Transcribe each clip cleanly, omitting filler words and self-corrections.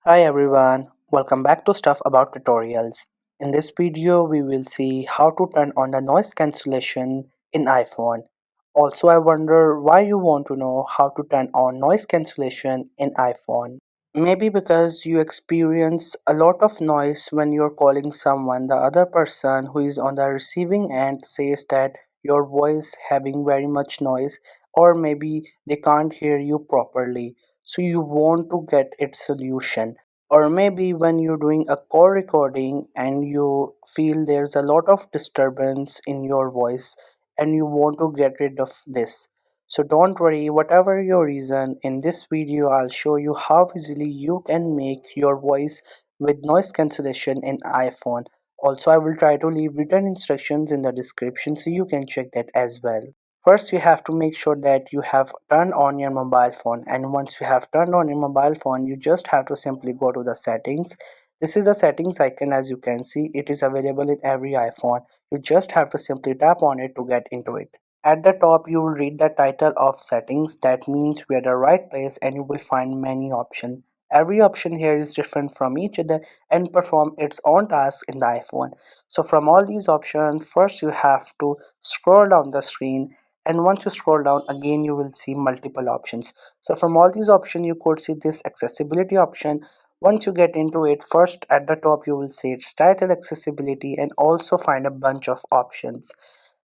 Hi everyone, welcome back to Stuff About Tutorials. In this video, we will see how to turn on the noise cancellation in iPhone. Also, I wonder why you want to know how to turn on noise cancellation in iPhone. Maybe because you experience a lot of noise when you're calling someone, the other person who is on the receiving end says that your voice having very much noise, or maybe they can't hear you properly. So you want to get its solution. Or maybe when you're doing a call recording and you feel there's a lot of disturbance in your voice and you want to get rid of this. So don't worry, whatever your reason, in this video I'll show you how easily you can make your voice with noise cancellation in iPhone. Also, I will try to leave written instructions in the description so you can check that as well. First, you have to make sure that you have turned on your mobile phone, and once you have turned on your mobile phone, you just have to simply go to the settings. This is the settings icon. As you can see, it is available in every iPhone. You just have to simply tap on it to get into it. At the top, you will read the title of settings. That means we are at the right place and you will find many options. Every option here is different from each other and perform its own task in the iPhone. So from all these options, first you have to scroll down the screen, and once you scroll down again you will see multiple options. So from all these options you could see this accessibility option. Once you get into it, first at the top you will see its title, accessibility, and also find a bunch of options.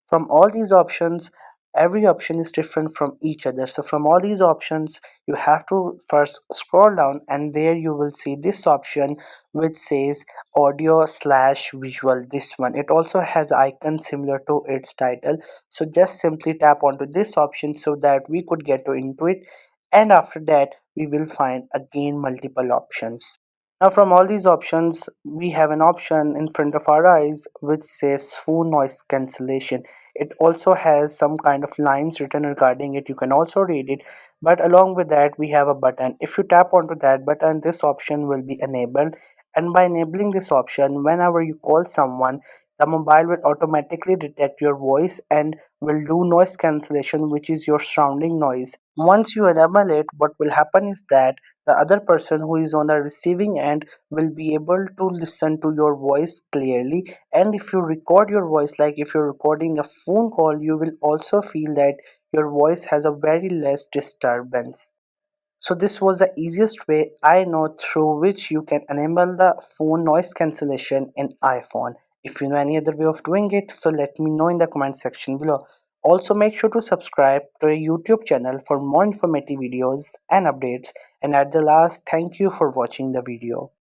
From all these options, every option is different from each other. So from all these options you have to first scroll down, and there you will see this option which says audio slash visual. This one, it also has icon similar to its title. So just simply tap onto this option so that we could get into it, and after that we will find again multiple options. Now from all these options, we have an option in front of our eyes which says phone noise cancellation. It also has some kind of lines written regarding it. You can also read it. But along with that, we have a button. If you tap onto that button, this option will be enabled. And by enabling this option, whenever you call someone, the mobile will automatically detect your voice and will do noise cancellation, which is your surrounding noise. Once you enable it, what will happen is that the other person who is on the receiving end will be able to listen to your voice clearly. And if you record your voice, like if you're recording a phone call, you will also feel that your voice has a very less disturbance. So this was the easiest way I know through which you can enable the phone noise cancellation in iPhone. If you know any other way of doing it, so let me know in the comment section below. Also make sure to subscribe to our YouTube channel for more informative videos and updates. And at the last, thank you for watching the video.